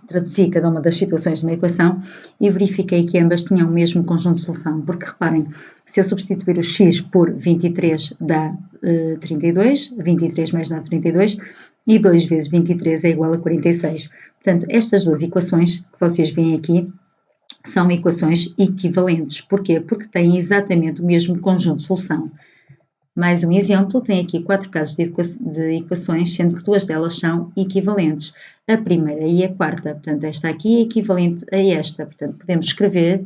traduzi cada uma das situações de uma equação e verifiquei que ambas tinham o mesmo conjunto de solução, porque reparem, se eu substituir o x por 23 dá 32, 23 mais dá 32, e 2 vezes 23 é igual a 46. Portanto, estas duas equações que vocês veem aqui são equações equivalentes. Porquê? Porque têm exatamente o mesmo conjunto de solução. Mais um exemplo, tem aqui 4 casos de equações, sendo que 2 delas são equivalentes. A primeira e a quarta, portanto, esta aqui é equivalente a esta. Portanto, podemos escrever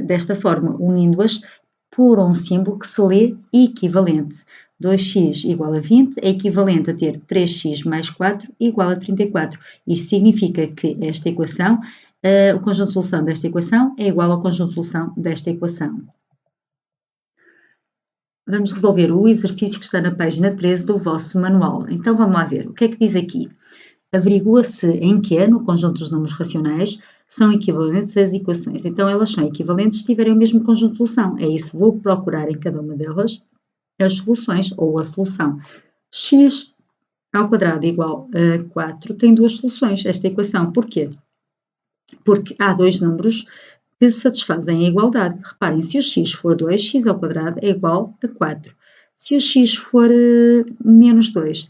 desta forma, unindo-as por um símbolo que se lê equivalente. 2x igual a 20 é equivalente a ter 3x mais 4 igual a 34. Isto significa que esta equação, o conjunto de solução desta equação é igual ao conjunto de solução desta equação. Vamos resolver o exercício que está na página 13 do vosso manual. Então vamos lá ver. O que é que diz aqui? Averigua-se em que no conjunto dos números racionais são equivalentes as equações. Então elas são equivalentes se tiverem o mesmo conjunto de solução. É isso, vou procurar em cada uma delas as soluções ou a solução. X ao quadrado igual a 4 tem duas soluções, esta equação. Porquê? Porque há dois números que satisfazem a igualdade. Reparem, se o x for 2, x ao quadrado é igual a 4. Se o x for menos 2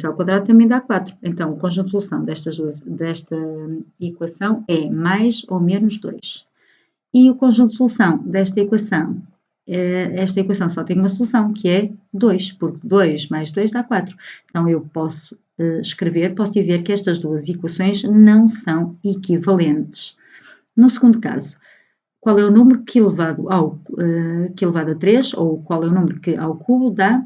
ao quadrado também dá 4. Então, o conjunto de solução desta equação é mais ou menos 2. E o conjunto de solução desta equação, esta equação só tem uma solução, que é 2, porque 2 mais 2 dá 4. Então, eu posso posso dizer que estas duas equações não são equivalentes. No segundo caso, qual é o número que elevado a 3, ou qual é o número que ao cubo dá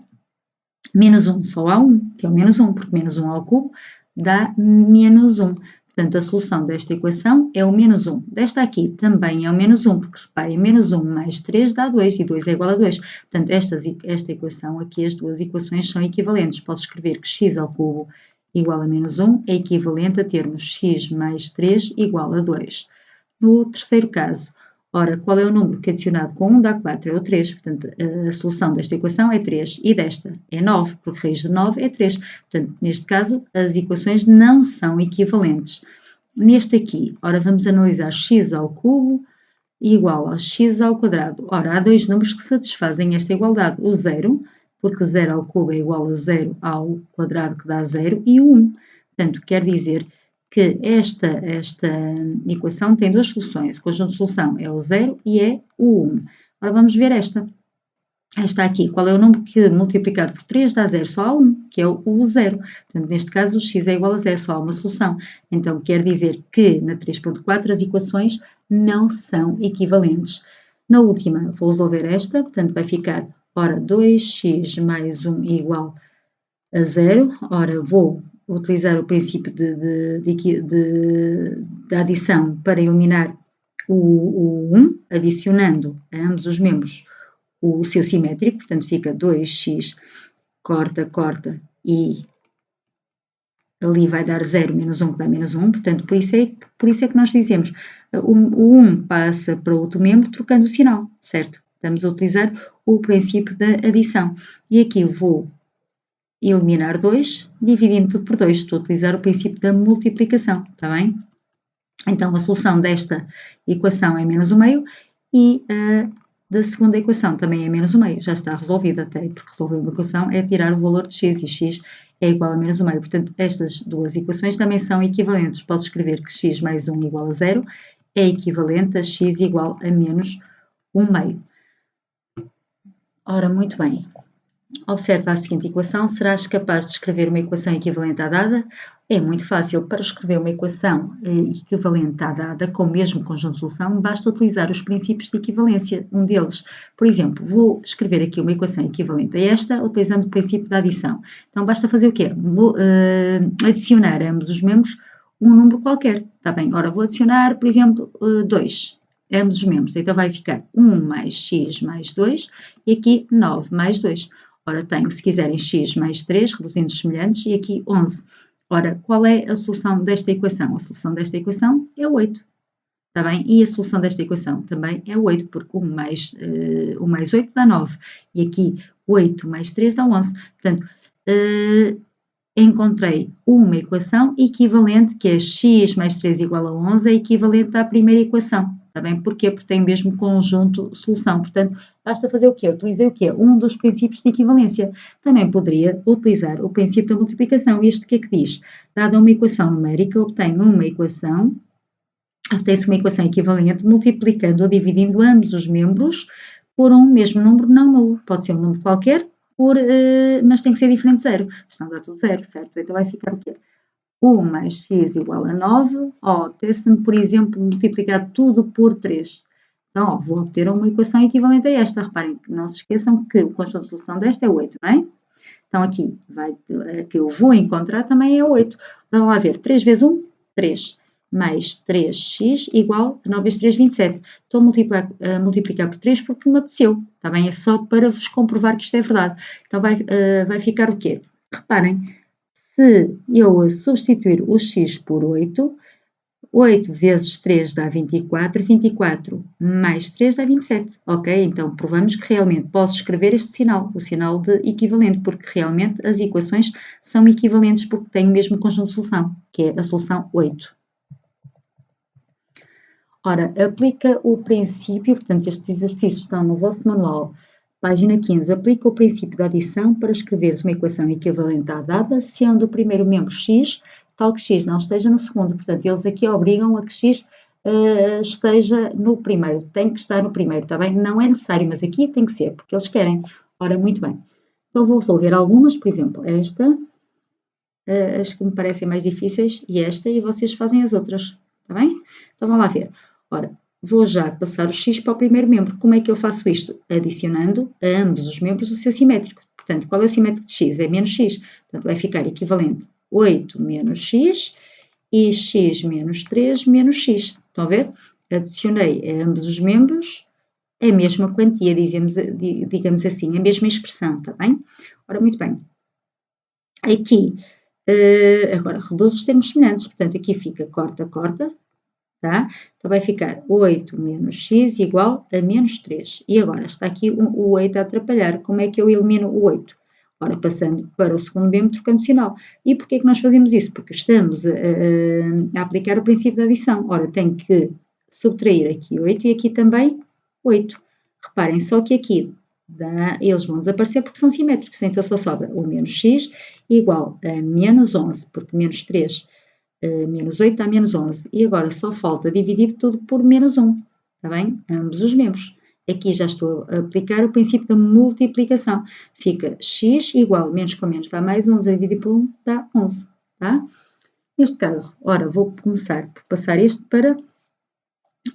menos 1? Só há 1, que é o menos 1, porque menos 1 ao cubo dá menos 1. Portanto, a solução desta equação é o menos 1. Desta aqui também é o menos 1, porque reparem, menos 1 mais 3 dá 2, e 2 é igual a 2. Portanto, esta equação aqui, as duas equações são equivalentes. Posso escrever que x ao cubo igual a menos 1 é equivalente a termos x mais 3 igual a 2. No terceiro caso, ora, qual é o número que adicionado com 1 dá 4? É o 3. Portanto, a solução desta equação é 3. E desta é 9, porque raiz de 9 é 3. Portanto, neste caso, as equações não são equivalentes. Neste aqui, ora, vamos analisar x ao cubo igual a x ao quadrado. Ora, há dois números que satisfazem esta igualdade. O 0, porque 0 ao cubo é igual a 0 ao quadrado, que dá 0, e o 1. Portanto, quer dizer que esta equação tem duas soluções. O conjunto de solução é o 0 e é o 1. Agora vamos ver esta. Esta aqui, qual é o número que multiplicado por 3 dá 0? Só há 1, que é o 0. Portanto, neste caso, o x é igual a 0, só há uma solução. Então, quer dizer que na 3.4 as equações não são equivalentes. Na última, vou resolver esta. Portanto, vai ficar, ora, 2x mais 1 igual a 0. Ora, vou utilizar o princípio da adição para eliminar o 1, adicionando a ambos os membros o seu simétrico, portanto fica 2x, corta, e ali vai dar 0 menos 1, que dá menos 1, portanto por isso é que nós dizemos, o 1 passa para outro membro trocando o sinal, certo? Estamos a utilizar o princípio da adição. E aqui eu vou eliminar 2, dividindo tudo por 2. Estou a utilizar o princípio da multiplicação, está bem? Então, a solução desta equação é menos 1 meio e da segunda equação também é menos 1 meio. Já está resolvida até, porque resolver uma equação é tirar o valor de x e x é igual a menos 1 meio. Portanto, estas duas equações também são equivalentes. Posso escrever que x mais 1 igual a 0 é equivalente a x igual a menos 1 meio. Ora, muito bem. Observa a seguinte equação. Serás capaz de escrever uma equação equivalente à dada? É muito fácil. Para escrever uma equação equivalente à dada com o mesmo conjunto de solução, basta utilizar os princípios de equivalência. Um deles, por exemplo, vou escrever aqui uma equação equivalente a esta, utilizando o princípio da adição. Então, basta fazer o quê? Adicionar a ambos os membros um número qualquer. Está bem? Ora, vou adicionar, por exemplo, 2. Ambos os membros. Então, vai ficar 1 mais x mais 2 e aqui 9 mais 2. Ora, tenho, se quiserem, x mais 3, reduzindo os semelhantes, e aqui 11. Ora, qual é a solução desta equação? A solução desta equação é 8. Está bem? E a solução desta equação também é 8, porque 1 mais 8 dá 9. E aqui 8 mais 3 dá 11. Portanto, encontrei uma equação equivalente, que é x mais 3 igual a 11, é equivalente à primeira equação. Está bem? Porquê? Porque tem o mesmo conjunto solução. Portanto, basta fazer o quê? Utilizei o quê? Um dos princípios de equivalência. Também poderia utilizar o princípio da multiplicação. Este o que é que diz? Dada uma equação numérica, obtém-se uma equação equivalente multiplicando ou dividindo ambos os membros por um mesmo número não nulo. Pode ser um número qualquer, mas tem que ser diferente de zero. Senão dá tudo zero, certo? Então vai ficar o quê? 1 mais x igual a 9, ter-se-me, por exemplo, multiplicar tudo por 3. Então, vou obter uma equação equivalente a esta. Reparem, não se esqueçam que o conjunto de solução desta é 8, não é? Então, aqui, que eu vou encontrar também é 8. Vamos lá ver, 3 vezes 1, 3. Mais 3x igual a 9 vezes 3, 27. Estou a multiplicar por 3 porque me apeteceu. Está bem? É só para vos comprovar que isto é verdade. Então, vai ficar o quê? Reparem, se eu substituir o x por 8, 8 vezes 3 dá 24, 24 mais 3 dá 27, ok? Então, provamos que realmente posso escrever este sinal, o sinal de equivalente, porque realmente as equações são equivalentes porque têm o mesmo conjunto de solução, que é a solução 8. Ora, aplica o princípio, portanto, estes exercícios estão no vosso manual, página 15, aplica o princípio da adição para escreveres uma equação equivalente à dada, sendo o primeiro membro x, tal que x não esteja no segundo. Portanto, eles aqui obrigam a que x esteja no primeiro. Tem que estar no primeiro, está bem? Não é necessário, mas aqui tem que ser, porque eles querem. Ora, muito bem. Então, vou resolver algumas, por exemplo, esta, as que me parecem mais difíceis, e esta, e vocês fazem as outras, está bem? Então, vamos lá ver. Ora, vou já passar o x para o primeiro membro. Como é que eu faço isto? Adicionando a ambos os membros o seu simétrico. Portanto, qual é o simétrico de x? É menos x. Portanto, vai ficar equivalente 8 menos x e x menos 3 menos x. Estão a ver? Adicionei a ambos os membros a mesma quantia, digamos assim, a mesma expressão, está bem? Ora, muito bem. Aqui, agora, reduz os termos semelhantes. Portanto, aqui fica corta, corta. Tá? Então vai ficar 8 menos x igual a menos 3. E agora está aqui o 8 a atrapalhar. Como é que eu elimino o 8? Ora, passando para o segundo membro, trocando sinal. E porquê é que nós fazemos isso? Porque estamos a aplicar o princípio da adição. Ora, tenho que subtrair aqui 8 e aqui também 8. Reparem, só que aqui eles vão desaparecer porque são simétricos. Então só sobra o menos x igual a menos 11, porque menos 3 menos 8 dá menos 11. E agora só falta dividir tudo por menos 1. Está bem? Ambos os membros. Aqui já estou a aplicar o princípio da multiplicação. Fica x igual, menos com menos dá mais 11, a dividir por 1 dá 11. Tá? Neste caso, ora, vou começar por passar este para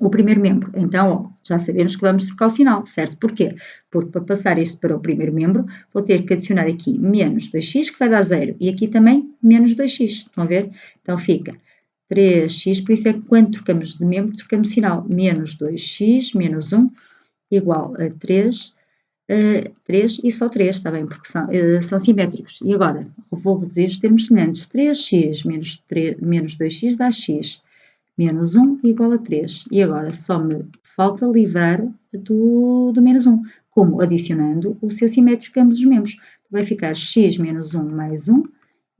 o primeiro membro. Então, ó, já sabemos que vamos trocar o sinal, certo? Porquê? Porque para passar este para o primeiro membro, vou ter que adicionar aqui menos 2x, que vai dar 0, e aqui também menos 2x. Estão a ver? Então, fica 3x, por isso é que quando trocamos de membro, trocamos o sinal. Menos 2x, menos 1, igual a 3, 3 e só 3, está bem? Porque são simétricos. E agora, vou reduzir os termos semelhantes. 3x menos 2x dá x. Menos 1 igual a 3. E agora só me falta livrar do menos 1. Como? Adicionando o seu simétrico a ambos os membros. Vai ficar x menos 1 mais 1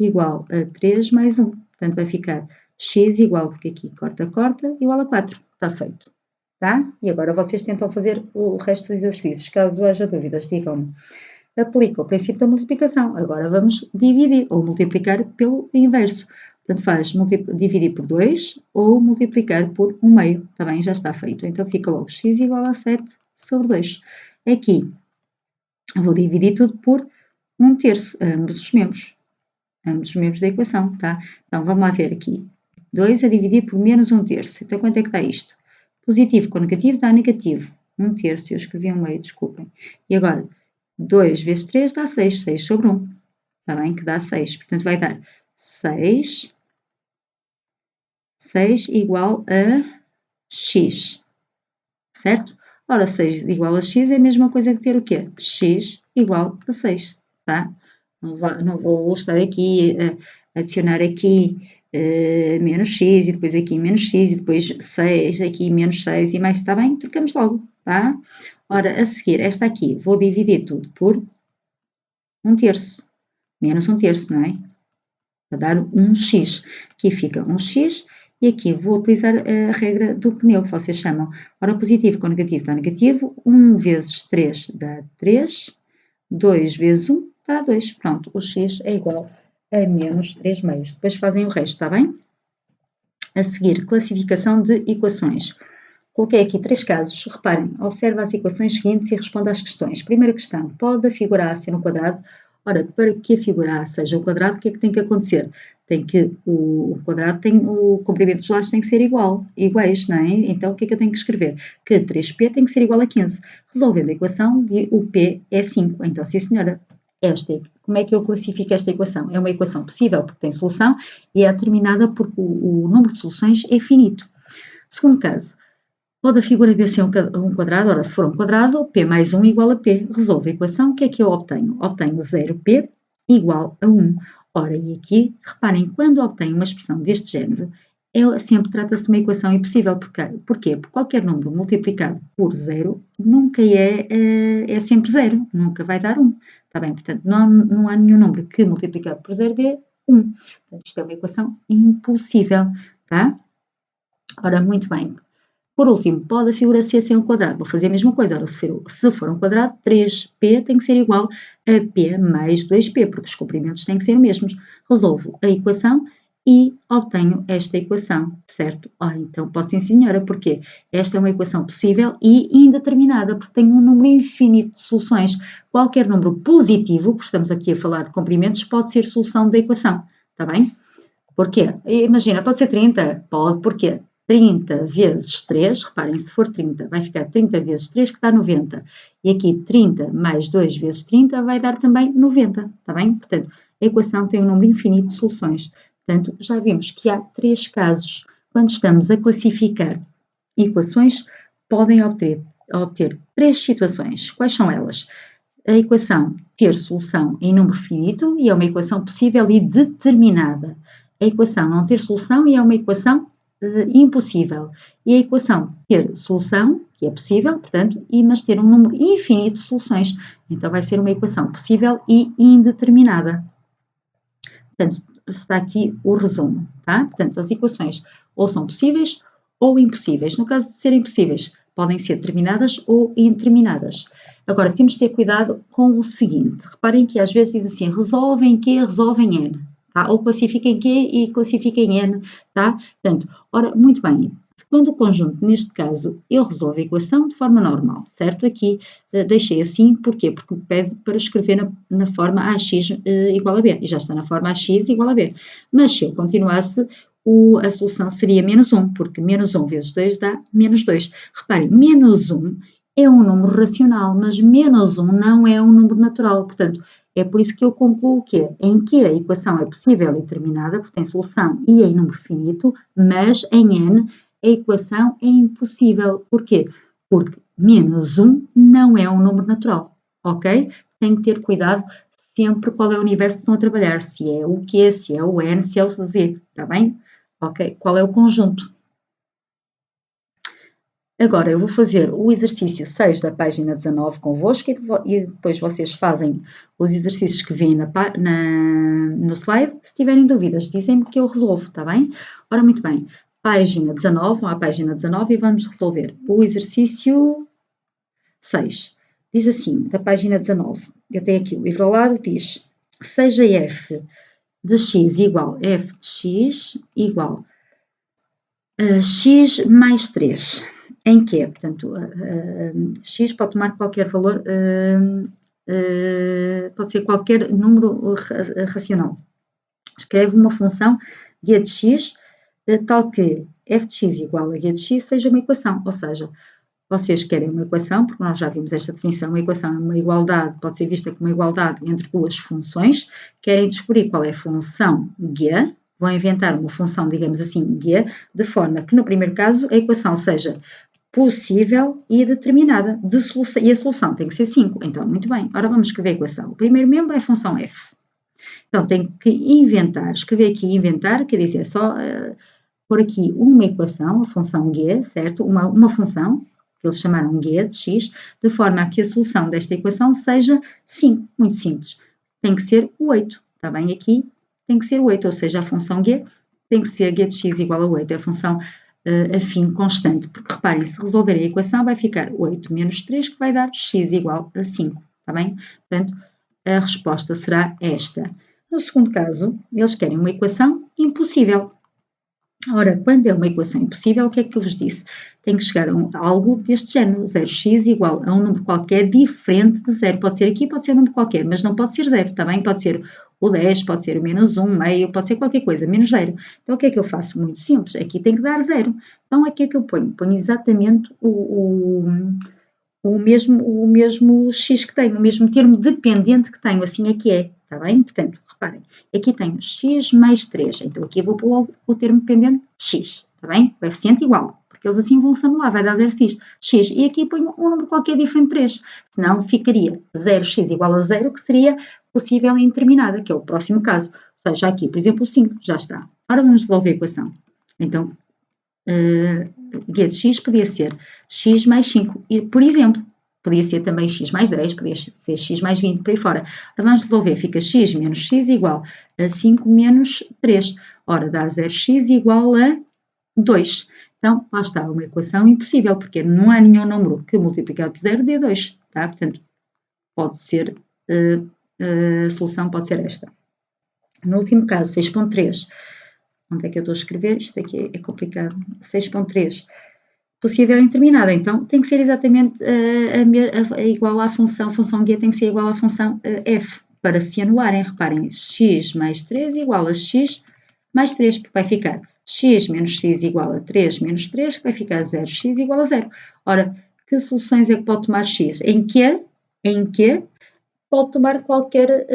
igual a 3 mais 1. Portanto, vai ficar x igual, porque aqui corta, corta, igual a 4. Está feito. Tá? E agora vocês tentam fazer o resto dos exercícios. Caso haja dúvidas, digam-me. Aplica o princípio da multiplicação. Agora vamos dividir ou multiplicar pelo inverso. Portanto, faz dividir por 2 ou multiplicar por 1 meio. Está bem? Já está feito. Então, fica logo x igual a 7 sobre 2. Aqui, vou dividir tudo por 1 terço, ambos os membros. Ambos os membros da equação, tá? Então, vamos lá ver aqui. 2 a dividir por menos 1 terço. Então, quanto é que dá isto? Positivo com negativo dá negativo. 1 terço. Eu escrevi 1 meio, desculpem. E agora, 2 vezes 3 dá 6. 6 sobre 1. Está bem? Que dá 6. Portanto, vai dar 6 igual a x, certo? Ora, 6 igual a x é a mesma coisa que ter o quê? X igual a 6, tá? Não vou estar aqui a adicionar aqui menos x e depois aqui menos x e depois 6, aqui menos 6 e mais, está bem? Trocamos logo, tá? Ora, a seguir, esta aqui, vou dividir tudo por 1 terço, menos 1 terço, não é? para dar um x. Aqui fica um x e aqui vou utilizar a regra do pneu, que vocês chamam. Ora, positivo com negativo dá negativo, 1 vezes 3 dá 3, 2 vezes 1 dá 2. Pronto, o x é igual a menos 3 meios. Depois fazem o resto, está bem? A seguir, classificação de equações. Coloquei aqui 3 casos. Reparem, observa as equações seguintes e responda às questões. Primeira questão, pode a figura A ser um quadrado? Ora, para que a figura A seja um quadrado, o que é que tem que acontecer? Tem que o quadrado o comprimento dos lados tem que ser iguais, não é? Então, o que é que eu tenho que escrever? Que 3P tem que ser igual a 15. Resolvendo a equação, o P é 5. Então, sim senhora, como é que eu classifico esta equação? É uma equação possível porque tem solução e é determinada porque o número de soluções é finito. Segundo caso, pode a figura B ser um quadrado? Ora, se for um quadrado, P mais 1 igual a P. Resolvo a equação, o que é que eu obtenho? Obtenho 0P igual a 1. Ora, e aqui, reparem, quando obtenho uma expressão deste género, sempre trata-se de uma equação impossível. Porquê? Porque qualquer número multiplicado por 0 nunca é sempre 0, nunca vai dar 1. Está bem? Portanto, não há nenhum número que multiplicado por 0 dê 1. Portanto, isto é uma equação impossível. Tá? Ora, muito bem. Por último, pode a figura C ser um quadrado? Vou fazer a mesma coisa. Ora, se for um quadrado, 3P tem que ser igual a P mais 2P, porque os comprimentos têm que ser os mesmos. Resolvo a equação e obtenho esta equação, certo? Então pode sim, senhora, porque esta é uma equação possível e indeterminada, porque tem um número infinito de soluções. Qualquer número positivo, porque estamos aqui a falar de comprimentos, pode ser solução da equação, está bem? Porquê? Imagina, pode ser 30? Pode, porquê? 30 vezes 3, reparem, se for 30, vai ficar 30 vezes 3, que dá 90. E aqui 30 mais 2 vezes 30 vai dar também 90, está bem? Portanto, a equação tem um número infinito de soluções. Portanto, já vimos que há 3 casos. Quando estamos a classificar equações, podem obter 3 situações. Quais são elas? A equação ter solução em número finito e é uma equação possível e determinada. A equação não ter solução e é uma equação impossível. E a equação ter solução, que é possível, portanto, mas ter um número infinito de soluções. Então, vai ser uma equação possível e indeterminada. Portanto, está aqui o resumo, tá? Portanto, as equações ou são possíveis ou impossíveis. No caso de serem possíveis, podem ser determinadas ou indeterminadas. Agora, temos de ter cuidado com o seguinte. Reparem que às vezes diz assim, resolvem Q, resolvem N. Tá? Ou classifiquem Q e classifiquem N. Tá? Portanto, ora, muito bem. Quando o conjunto, neste caso, eu resolvo a equação de forma normal, certo? Aqui deixei assim, porquê? Porque me pede para escrever na forma AX igual a B, e já está na forma AX igual a B. Mas se eu continuasse, a solução seria menos 1, porque menos 1 vezes 2 dá menos 2. Reparem, menos 1 é um número racional, mas menos 1 não é um número natural, portanto, é por isso que eu concluo em que a equação é possível e determinada, porque tem solução e em número finito, mas em N a equação é impossível. Porquê? Porque menos 1 não é um número natural, ok? Tem que ter cuidado sempre qual é o universo que estão a trabalhar, se é o Q, se é o N, se é o Z, está bem? Ok? Qual é o conjunto? Agora, eu vou fazer o exercício 6 da página 19 convosco e depois vocês fazem os exercícios que vêm no slide. Se tiverem dúvidas, dizem-me que eu resolvo, está bem? Ora, muito bem. Página 19, vão à página 19 e vamos resolver o exercício 6. Diz assim, da página 19, eu tenho aqui o livro ao lado, diz, seja f de x igual f de x igual a x mais 3, em que, portanto, x pode tomar qualquer valor, pode ser qualquer número racional. Escreve uma função g de x, tal que f de x igual a g de x seja uma equação, ou seja, vocês querem uma equação, porque nós já vimos esta definição, uma equação é uma igualdade, pode ser vista como uma igualdade entre duas funções, querem descobrir qual é a função g, vão inventar uma função, digamos assim, g, de forma que no primeiro caso a equação seja possível e determinada, e a solução tem que ser 5. Então, muito bem, ora vamos escrever a equação. O primeiro membro é a função f. Então, tenho que inventar, escrever aqui inventar, quer dizer, só pôr aqui uma equação, a função g, certo? Uma função, que eles chamaram g de x, de forma a que a solução desta equação seja 5, muito simples. Tem que ser o 8, está bem? Aqui tem que ser 8, ou seja, a função g tem que ser g de x igual a 8, é a função afim constante, porque reparem, se resolverem a equação vai ficar 8 menos 3, que vai dar x igual a 5, está bem? Portanto, a resposta será esta. No segundo caso, eles querem uma equação impossível. Ora, quando é uma equação impossível, o que é que eu vos disse? Tem que chegar a algo deste género, 0x igual a um número qualquer diferente de 0. Pode ser aqui, pode ser um número qualquer, mas não pode ser 0, está bem? Pode ser o 10, pode ser o menos 1, meio, pode ser qualquer coisa, menos 0. Então, o que é que eu faço? Muito simples, aqui tem que dar 0. Então, aqui é que eu ponho? Ponho exatamente o mesmo x que tenho, o mesmo termo dependente que tenho, assim é que é, está bem? Portanto, reparem, aqui tenho x mais 3, então aqui eu vou pôr logo o termo dependente x, está bem? O coeficiente igual, porque eles assim vão se anular, vai dar 0x, e aqui ponho um número qualquer diferente de 3, senão ficaria 0x igual a 0, que seria possível e indeterminada, que é o próximo caso, ou seja, aqui, por exemplo, o 5, já está. Ora, vamos resolver a equação. Então, g de x podia ser x mais 5, e, por exemplo, podia ser também x mais 10, podia ser x mais 20, por aí fora. Ora, vamos resolver, fica x menos x igual a 5 menos 3. Ora, dá 0x igual a 2. Então, lá está, uma equação impossível, porque não há nenhum número que multiplicado por 0 dê 2, tá? Portanto, pode ser, a solução pode ser esta. No último caso, 6.3, onde é que eu estou a escrever? Isto aqui é complicado. 6.3, possível indeterminada, então tem que ser exatamente igual à função, a função g tem que ser igual à função f, para se anularem. Reparem, x mais 3 igual a x mais 3, porque vai ficar x menos x igual a 3 menos 3, que vai ficar 0x igual a 0. Ora, que soluções é que pode tomar x? Em que pode tomar qualquer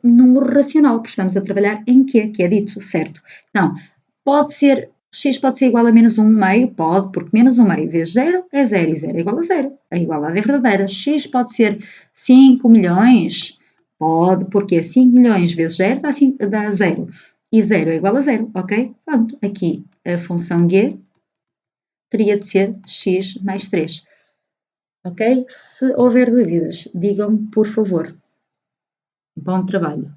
número racional, porque estamos a trabalhar em que é dito, certo? Então, pode ser, x pode ser igual a menos 1 meio, pode, porque menos 1 meio vezes 0 é 0 e 0 é igual a 0. A igualdade é verdadeira. X pode ser 5 milhões, pode, porque 5 milhões vezes 0 dá 0. E 0 é igual a 0, ok? Pronto, aqui a função g teria de ser x mais 3. Ok? Se houver dúvidas, digam-me, por favor. Bom trabalho.